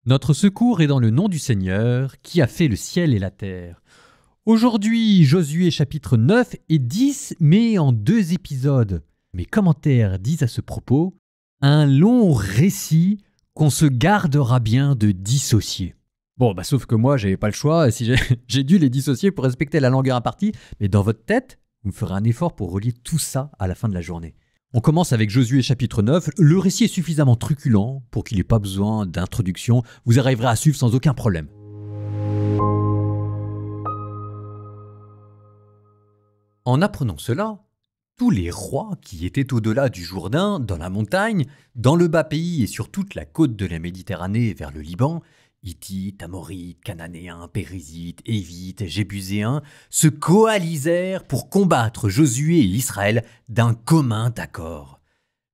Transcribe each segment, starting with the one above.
Notre secours est dans le nom du Seigneur, qui a fait le ciel et la terre. Aujourd'hui, Josué chapitre 9 et 10, mais en 2 épisodes. Mes commentaires disent à ce propos un long récit qu'on se gardera bien de dissocier. Bon, sauf que moi, j'avais pas le choix, si j'ai dû les dissocier pour respecter la longueur impartie, mais dans votre tête, vous me ferez un effort pour relier tout ça à la fin de la journée. On commence avec Josué chapitre 9. Le récit est suffisamment truculent pour qu'il n'ait pas besoin d'introduction. Vous arriverez à suivre sans aucun problème. En apprenant cela, tous les rois qui étaient au-delà du Jourdain, dans la montagne, dans le bas pays et sur toute la côte de la Méditerranée vers le Liban, Hittites, Amorites, Cananéens, Périsites, Évites, Jébuséens, se coalisèrent pour combattre Josué et Israël d'un commun accord.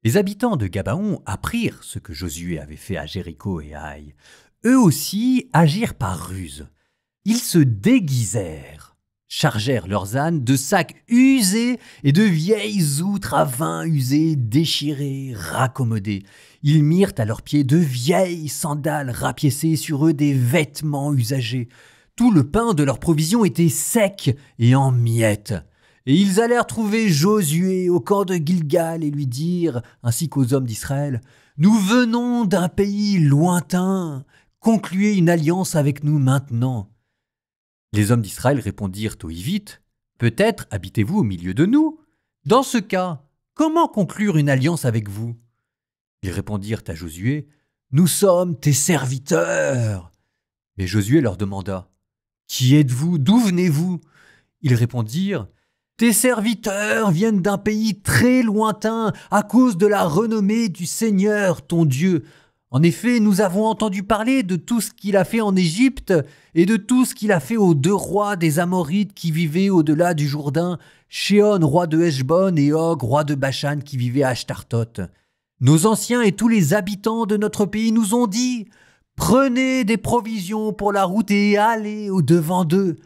Les habitants de Gabaon apprirent ce que Josué avait fait à Jéricho et à Haï. Eux aussi agirent par ruse. Ils se déguisèrent, chargèrent leurs ânes de sacs usés et de vieilles outres à vin usées, déchirées, raccommodées. Ils mirent à leurs pieds de vieilles sandales rapiécées, sur eux des vêtements usagés. Tout le pain de leurs provisions était sec et en miettes. Et ils allèrent trouver Josué au camp de Gilgal et lui dirent, ainsi qu'aux hommes d'Israël, « Nous venons d'un pays lointain, concluez une alliance avec nous maintenant. » Les hommes d'Israël répondirent aux Hivites, « Peut-être habitez-vous au milieu de nous. Dans ce cas, comment conclure une alliance avec vous ?» Ils répondirent à Josué, « Nous sommes tes serviteurs. » Mais Josué leur demanda, « Qui êtes-vous? D'où venez-vous » Ils répondirent, « Tes serviteurs viennent d'un pays très lointain à cause de la renommée du Seigneur, ton Dieu. En effet, nous avons entendu parler de tout ce qu'il a fait en Égypte et de tout ce qu'il a fait aux 2 rois des Amorites qui vivaient au-delà du Jourdain, Shéon, roi de Heshbon, et Og, roi de Bashan, qui vivait à Ashtartoth. Nos anciens et tous les habitants de notre pays nous ont dit « Prenez des provisions pour la route et allez au-devant d'eux.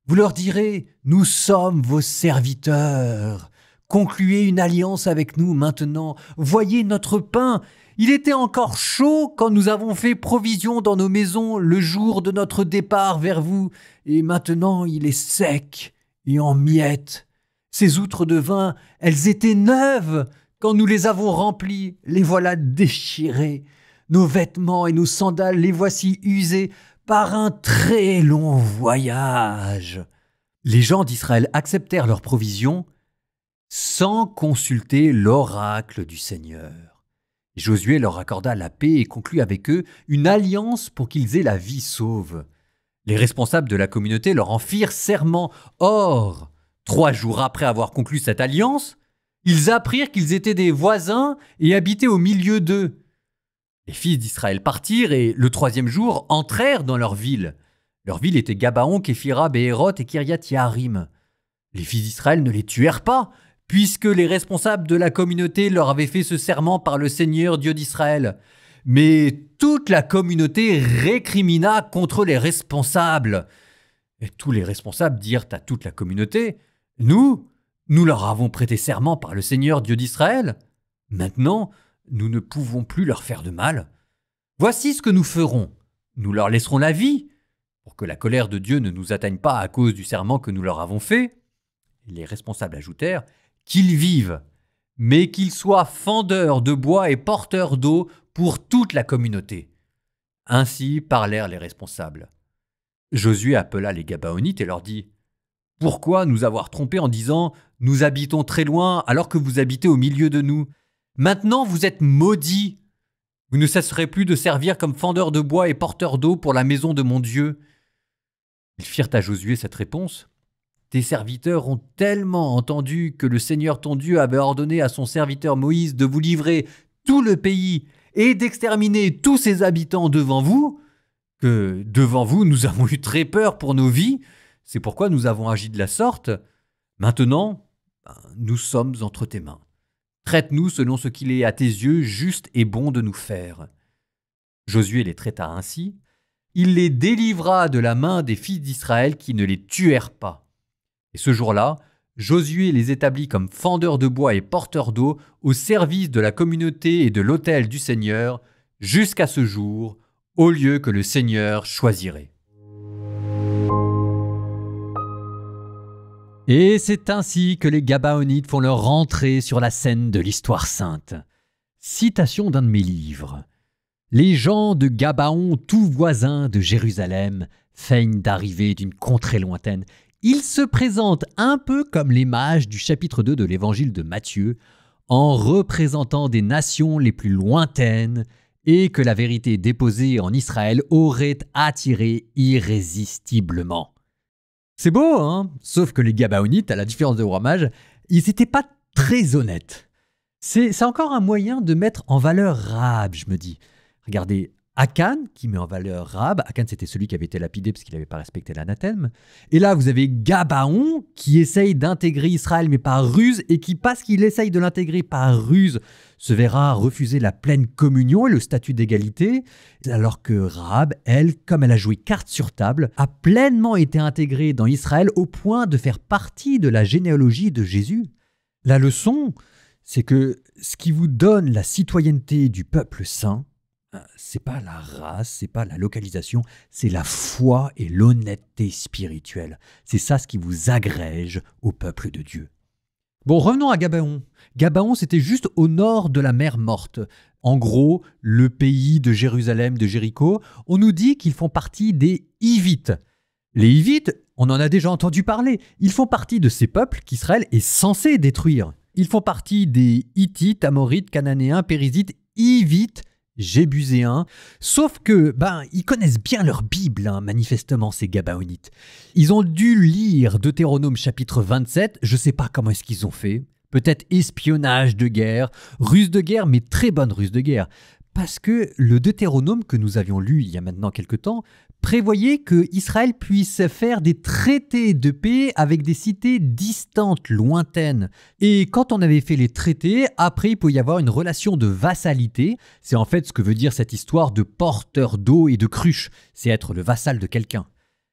Vous leur direz « Nous sommes vos serviteurs. Concluez une alliance avec nous maintenant. Voyez notre pain. Il était encore chaud quand nous avons fait provision dans nos maisons le jour de notre départ vers vous, et maintenant il est sec et en miettes. Ces outres de vin, elles étaient neuves. Quand nous les avons remplies, les voilà déchirées. Nos vêtements et nos sandales, les voici usés par un très long voyage. » Les gens d'Israël acceptèrent leurs provisions sans consulter l'oracle du Seigneur. Josué leur accorda la paix et conclut avec eux une alliance pour qu'ils aient la vie sauve. Les responsables de la communauté leur en firent serment. Or, 3 jours après avoir conclu cette alliance, ils apprirent qu'ils étaient des voisins et habitaient au milieu d'eux. Les fils d'Israël partirent et, le 3e jour, entrèrent dans leur ville. Leur ville était Gabaon, Képhira, Béhéroth et Kiriath-Yearim. Les fils d'Israël ne les tuèrent pas, puisque les responsables de la communauté leur avaient fait ce serment par le Seigneur Dieu d'Israël. Mais toute la communauté récrimina contre les responsables. Et tous les responsables dirent à toute la communauté, « Nous leur avons prêté serment par le Seigneur Dieu d'Israël. Maintenant, nous ne pouvons plus leur faire de mal. Voici ce que nous ferons. Nous leur laisserons la vie, pour que la colère de Dieu ne nous atteigne pas à cause du serment que nous leur avons fait. » Les responsables ajoutèrent, « Qu'ils vivent, mais qu'ils soient fendeurs de bois et porteurs d'eau pour toute la communauté. » Ainsi parlèrent les responsables. Josué appela les Gabaonites et leur dit, « Pourquoi nous avoir trompés en disant « Nous habitons très loin alors que vous habitez au milieu de nous » Maintenant vous êtes maudits. Vous ne cesserez plus de servir comme fendeurs de bois et porteurs d'eau pour la maison de mon Dieu. » Ils firent à Josué cette réponse. « Tes serviteurs ont tellement entendu que le Seigneur ton Dieu avait ordonné à son serviteur Moïse de vous livrer tout le pays et d'exterminer tous ses habitants devant vous, que devant vous nous avons eu très peur pour nos vies. C'est pourquoi nous avons agi de la sorte. Maintenant, nous sommes entre tes mains. Traite-nous selon ce qu'il est à tes yeux juste et bon de nous faire. » Josué les traita ainsi. Il les délivra de la main des fils d'Israël qui ne les tuèrent pas. Et ce jour-là, Josué les établit comme fendeurs de bois et porteurs d'eau au service de la communauté et de l'autel du Seigneur jusqu'à ce jour au lieu que le Seigneur choisirait. Et c'est ainsi que les Gabaonites font leur entrée sur la scène de l'histoire sainte. Citation d'un de mes livres. Les gens de Gabaon, tout voisins de Jérusalem, feignent d'arriver d'une contrée lointaine. Ils se présentent un peu comme les mages du chapitre 2 de l'évangile de Matthieu, en représentant des nations les plus lointaines et que la vérité déposée en Israël aurait attiré irrésistiblement. C'est beau, hein? Sauf que les Gabaonites, à la différence des rois mages, ils n'étaient pas très honnêtes. C'est encore un moyen de mettre en valeur Rahab, je me dis. Regardez, Akan qui met en valeur Rahab. Akan, c'était celui qui avait été lapidé parce qu'il n'avait pas respecté l'anathème. Et là, vous avez Gabaon qui essaye d'intégrer Israël, mais par ruse, et qui, parce qu'il essaye de l'intégrer par ruse, se verra refuser la pleine communion et le statut d'égalité, alors que Rahab, elle, comme elle a joué carte sur table, a pleinement été intégrée dans Israël au point de faire partie de la généalogie de Jésus. La leçon, c'est que ce qui vous donne la citoyenneté du peuple saint, c'est pas la race, c'est pas la localisation, c'est la foi et l'honnêteté spirituelle. C'est ça ce qui vous agrège au peuple de Dieu. Bon, revenons à Gabaon. Gabaon, c'était juste au nord de la mer Morte. En gros, le pays de Jérusalem, de Jéricho. On nous dit qu'ils font partie des Hivites. Les Hivites, on en a déjà entendu parler. Ils font partie de ces peuples qu'Israël est censé détruire. Ils font partie des Hittites, Amorites, Cananéens, Périzites, Hivites, Jébuséens, sauf que, ils connaissent bien leur Bible, manifestement, ces Gabaonites. Ils ont dû lire Deutéronome chapitre 27, je sais pas comment est-ce qu'ils ont fait, peut-être espionnage de guerre, ruse de guerre, mais très bonne ruse de guerre, parce que le Deutéronome que nous avions lu il y a maintenant quelque temps prévoyait que Israël puisse faire des traités de paix avec des cités distantes, lointaines. Et quand on avait fait les traités, après il peut y avoir une relation de vassalité. C'est en fait ce que veut dire cette histoire de porteur d'eau et de cruche. C'est être le vassal de quelqu'un.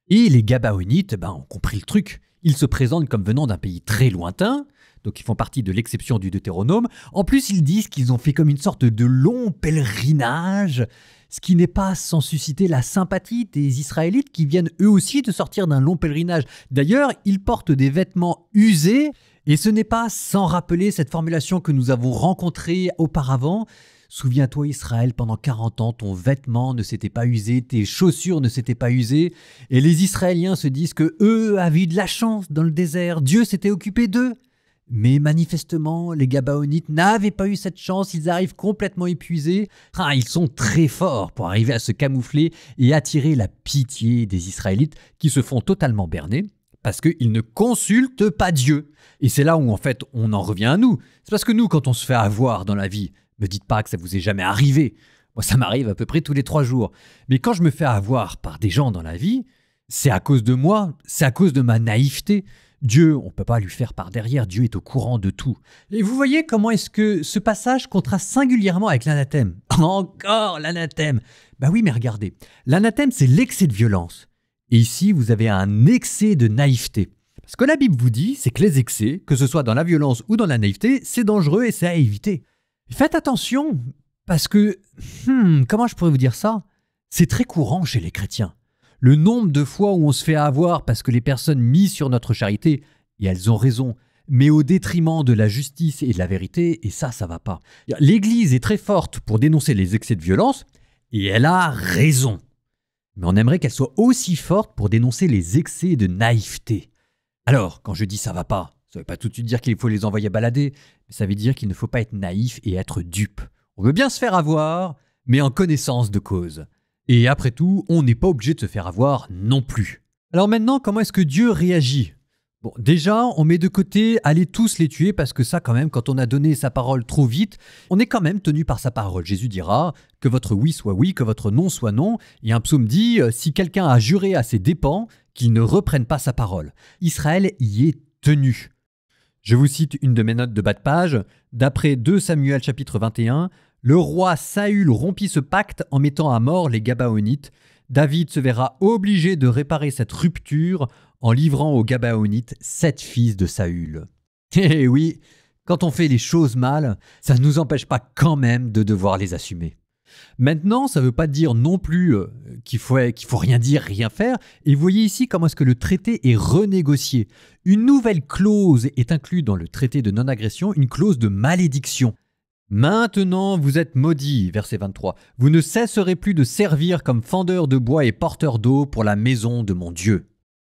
Et les Gabaonites, ont compris le truc. Ils se présentent comme venant d'un pays très lointain, donc ils font partie de l'exception du Deutéronome. En plus, ils disent qu'ils ont fait comme une sorte de long pèlerinage, ce qui n'est pas sans susciter la sympathie des Israélites qui viennent eux aussi de sortir d'un long pèlerinage. D'ailleurs, ils portent des vêtements usés, et ce n'est pas sans rappeler cette formulation que nous avons rencontrée auparavant. Souviens-toi Israël, pendant 40 ans, ton vêtement ne s'était pas usé, tes chaussures ne s'étaient pas usées, et les Israéliens se disent que eux avaient eu de la chance dans le désert, Dieu s'était occupé d'eux. Mais manifestement, les Gabaonites n'avaient pas eu cette chance, ils arrivent complètement épuisés. Ils sont très forts pour arriver à se camoufler et attirer la pitié des Israélites qui se font totalement berner parce qu'ils ne consultent pas Dieu. Et c'est là où en fait on en revient à nous. C'est parce que nous, quand on se fait avoir dans la vie, me dites pas que ça vous est jamais arrivé. Moi, ça m'arrive à peu près tous les 3 jours. Mais quand je me fais avoir par des gens dans la vie, c'est à cause de moi, c'est à cause de ma naïveté. Dieu, on ne peut pas lui faire par derrière, Dieu est au courant de tout. Et vous voyez comment est-ce que ce passage contraste singulièrement avec l'anathème. Encore l'anathème. Oui, mais regardez, l'anathème c'est l'excès de violence. Et ici, vous avez un excès de naïveté. Ce que la Bible vous dit, c'est que les excès, que ce soit dans la violence ou dans la naïveté, c'est dangereux et c'est à éviter. Faites attention, parce que, comment je pourrais vous dire ça? C'est très courant chez les chrétiens. Le nombre de fois où on se fait avoir parce que les personnes misent sur notre charité, et elles ont raison, mais au détriment de la justice et de la vérité, et ça va pas. L'Église est très forte pour dénoncer les excès de violence, et elle a raison. Mais on aimerait qu'elle soit aussi forte pour dénoncer les excès de naïveté. Alors, quand je dis ça va pas, ça veut pas tout de suite dire qu'il faut les envoyer balader, mais ça veut dire qu'il ne faut pas être naïf et être dupe. On veut bien se faire avoir, mais en connaissance de cause. Et après tout, on n'est pas obligé de se faire avoir non plus. Alors maintenant, comment est-ce que Dieu réagit? Bon, déjà, on met de côté « allez tous les tuer » parce que ça, quand même, quand on a donné sa parole trop vite, on est quand même tenu par sa parole. Jésus dira que votre oui soit oui, que votre non soit non. Et un psaume dit « si quelqu'un a juré à ses dépens, qu'il ne reprenne pas sa parole ». Israël y est tenu. Je vous cite une de mes notes de bas de page. D'après 2 Samuel chapitre 21, le roi Saül rompit ce pacte en mettant à mort les Gabaonites. David se verra obligé de réparer cette rupture en livrant aux Gabaonites 7 fils de Saül. Eh oui, quand on fait les choses mal, ça ne nous empêche pas quand même de devoir les assumer. Maintenant, ça ne veut pas dire non plus qu'il faut rien dire, rien faire. Et vous voyez ici comment est-ce que le traité est renégocié. Une nouvelle clause est inclue dans le traité de non-agression, une clause de malédiction. Maintenant, vous êtes maudits, verset 23. Vous ne cesserez plus de servir comme fendeurs de bois et porteurs d'eau pour la maison de mon Dieu.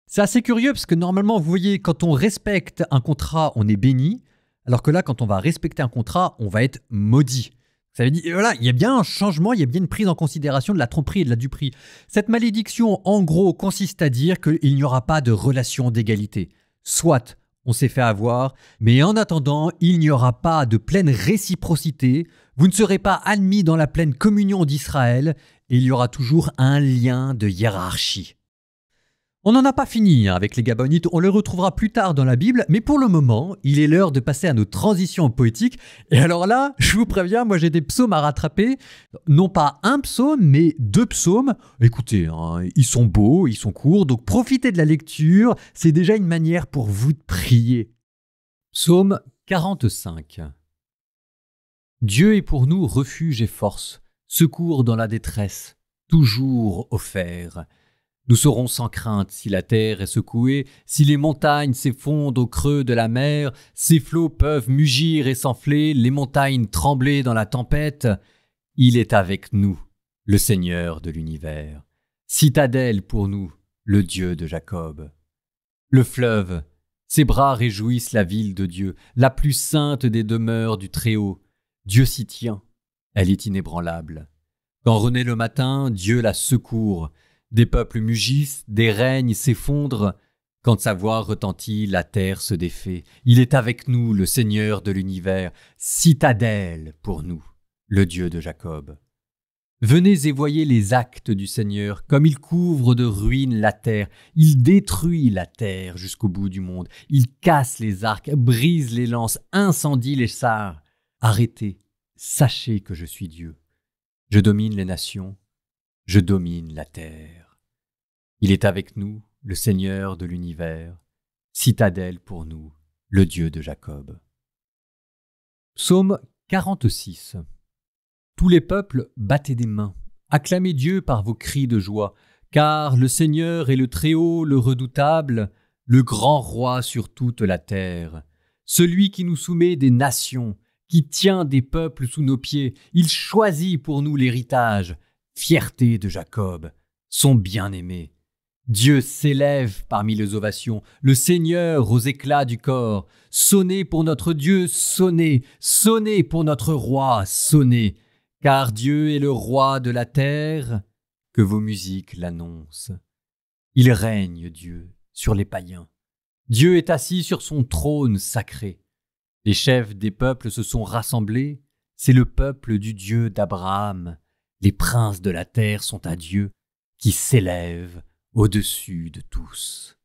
C'est assez curieux parce que normalement, vous voyez, quand on respecte un contrat, on est béni, alors que là, quand on va respecter un contrat, on va être maudit. Ça veut dire, voilà, il y a bien un changement, il y a bien une prise en considération de la tromperie et de la duperie. Cette malédiction, en gros, consiste à dire qu'il n'y aura pas de relation d'égalité. Soit on s'est fait avoir, mais en attendant, il n'y aura pas de pleine réciprocité, vous ne serez pas admis dans la pleine communion d'Israël, et il y aura toujours un lien de hiérarchie. On n'en a pas fini avec les Gabonites, on les retrouvera plus tard dans la Bible, mais pour le moment, il est l'heure de passer à nos transitions poétiques. Et alors là, je vous préviens, moi j'ai des psaumes à rattraper, non pas un psaume, mais 2 psaumes. Écoutez, ils sont beaux, ils sont courts, donc profitez de la lecture, c'est déjà une manière pour vous de prier. Psaume 45. Dieu est pour nous refuge et force, secours dans la détresse, toujours offert. Nous serons sans crainte si la terre est secouée, si les montagnes s'effondrent au creux de la mer, ces flots peuvent mugir et s'enfler, les montagnes trembler dans la tempête. Il est avec nous, le Seigneur de l'univers. Citadelle pour nous, le Dieu de Jacob. Le fleuve, ses bras réjouissent la ville de Dieu, la plus sainte des demeures du Très-Haut. Dieu s'y tient, elle est inébranlable. Quand renaît le matin, Dieu la secourt. Des peuples mugissent, des règnes s'effondrent. Quand sa voix retentit, la terre se défait. Il est avec nous, le Seigneur de l'univers, citadelle pour nous, le Dieu de Jacob. Venez et voyez les actes du Seigneur, comme il couvre de ruines la terre. Il détruit la terre jusqu'au bout du monde. Il casse les arcs, brise les lances, incendie les chars. Arrêtez, sachez que je suis Dieu. Je domine les nations, je domine la terre. Il est avec nous, le Seigneur de l'univers, citadelle pour nous, le Dieu de Jacob. Psaume 46. Tous les peuples, battez des mains, acclamez Dieu par vos cris de joie, car le Seigneur est le Très-Haut, le redoutable, le grand roi sur toute la terre, celui qui nous soumet des nations, qui tient des peuples sous nos pieds. Il choisit pour nous l'héritage, fierté de Jacob, son bien-aimé. Dieu s'élève parmi les ovations, le Seigneur aux éclats du corps. Sonnez pour notre Dieu, sonnez, sonnez pour notre roi, sonnez, car Dieu est le roi de la terre, que vos musiques l'annoncent. Il règne, Dieu, sur les païens. Dieu est assis sur son trône sacré. Les chefs des peuples se sont rassemblés, c'est le peuple du Dieu d'Abraham. Les princes de la terre sont à Dieu, qui s'élève au-dessus de tous.